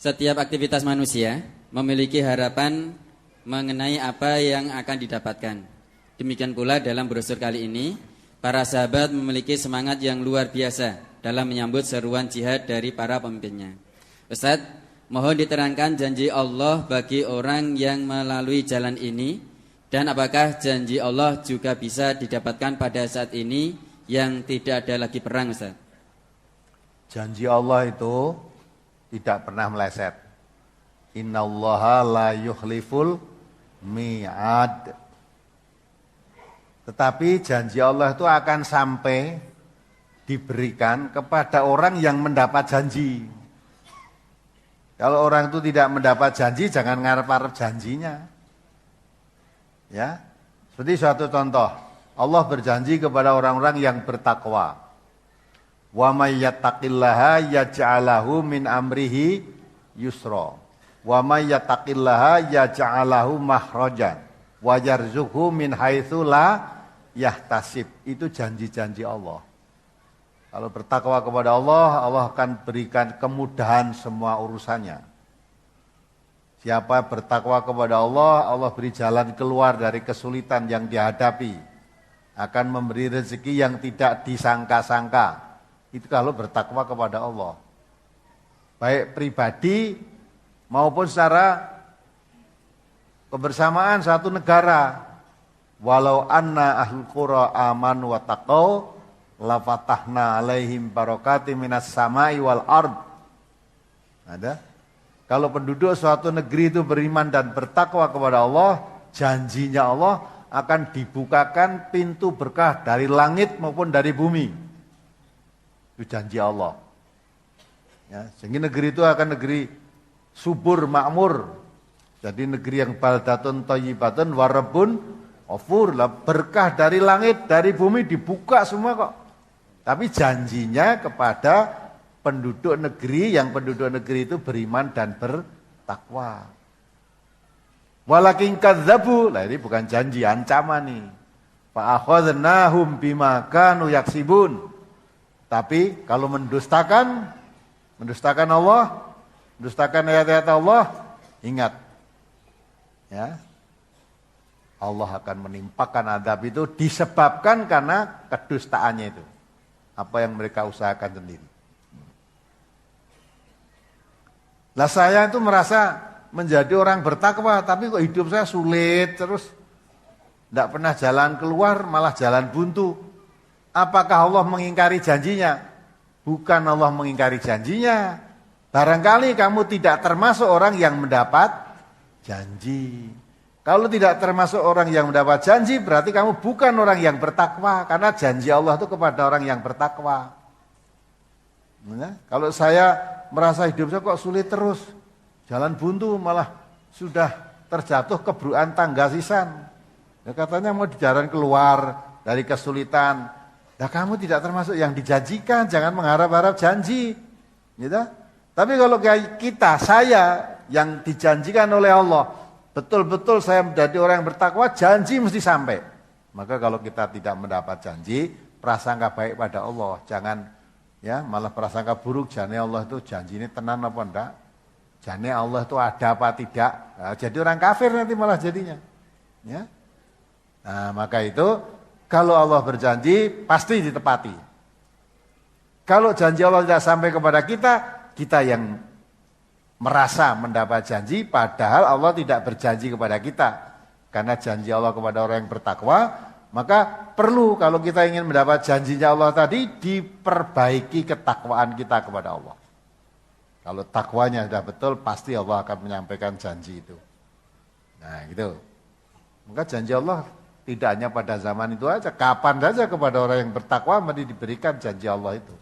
Setiap aktivitas manusia memiliki harapan mengenai apa yang akan didapatkan. Demikian pula dalam brosur kali ini, para sahabat memiliki semangat yang luar biasa dalam menyambut seruan jihad dari para pemimpinnya. Ustaz, mohon diterangkan janji Allah bagi orang yang melalui jalan ini, dan apakah janji Allah juga bisa didapatkan pada saat ini yang tidak ada lagi perang, Ustaz? Janji Allah itu tidak pernah meleset. Innallaha la yukhliful mi'ad. Tetapi janji Allah itu akan sampai diberikan kepada orang yang mendapat janji. Kalau orang itu tidak mendapat janji, jangan ngarep-ngarep janjinya. Ya, seperti suatu contoh, Allah berjanji kepada orang-orang yang bertakwa. Wa may yattaqillaha yaj'alahu min amrihi yusra. Wa may yattaqillaha yaj'alahu makhrajan wa yarzuqhu min haitsu la yahtasib. Itu janji-janji Allah. Kalau bertakwa kepada Allah, Allah akan berikan kemudahan semua urusannya. Siapa bertakwa kepada Allah, Allah beri jalan keluar dari kesulitan yang dihadapi. Akan memberi rezeki yang tidak disangka-sangka. Itu kalau bertakwa kepada Allah. Baik pribadi maupun secara kebersamaan satu negara. Walau anna ahlul qura amanu wa taqau la fatahna alaihim barakatim minas samai wal ard. Ada? Kalau penduduk suatu negeri itu beriman dan bertakwa kepada Allah, janjinya Allah akan dibukakan pintu berkah dari langit maupun dari bumi. Itu janji Allah. Ya, sehingga negeri itu akan negeri subur, makmur. Jadi negeri yang baldatun thayyibatun warabun ghafur. Berkah dari langit, dari bumi dibuka semua kok. Tapi janjinya kepada penduduk negeri, yang penduduk negeri itu beriman dan bertakwa. Walakin kadzabu, lah ini bukan janji, ancaman nih. Fa akhadnahum bima kanu yaksibun. Tapi kalau mendustakan Allah, mendustakan ayat-ayat Allah, ingat, ya, Allah akan menimpakan azab itu disebabkan karena kedustaannya itu, apa yang mereka usahakan sendiri. Lah saya itu merasa menjadi orang bertakwa, tapi kok hidup saya sulit terus, tidak pernah jalan keluar, malah jalan buntu. Apakah Allah mengingkari janjinya? Bukan Allah mengingkari janjinya. Barangkali kamu tidak termasuk orang yang mendapat janji. Kalau tidak termasuk orang yang mendapat janji, berarti kamu bukan orang yang bertakwa. Karena janji Allah itu kepada orang yang bertakwa. Nah, kalau saya merasa hidup saya kok sulit terus, jalan buntu, malah sudah terjatuh kebruan tangga sisan. Ya, katanya mau di jalan keluar dari kesulitan. Nah, kamu tidak termasuk yang dijanjikan, jangan mengharap-harap janji. Gitu? Tapi kalau kayak kita, saya yang dijanjikan oleh Allah, betul-betul saya menjadi orang yang bertakwa, janji mesti sampai. Maka kalau kita tidak mendapat janji, prasangka baik pada Allah. Jangan ya malah prasangka buruk, jane Allah itu janji ini tenan apa enggak. Jane Allah itu ada apa tidak. Nah, jadi orang kafir nanti malah jadinya. Ya. Nah, maka itu kalau Allah berjanji, pasti ditepati. Kalau janji Allah tidak sampai kepada kita, kita yang merasa mendapat janji, padahal Allah tidak berjanji kepada kita. Karena janji Allah kepada orang yang bertakwa, maka perlu kalau kita ingin mendapat janjinya Allah tadi, diperbaiki ketakwaan kita kepada Allah. Kalau takwanya sudah betul, pasti Allah akan menyampaikan janji itu. Nah gitu. Maka janji Allah tidak hanya pada zaman itu aja, kapan saja kepada orang yang bertakwa mesti diberikan janji Allah itu.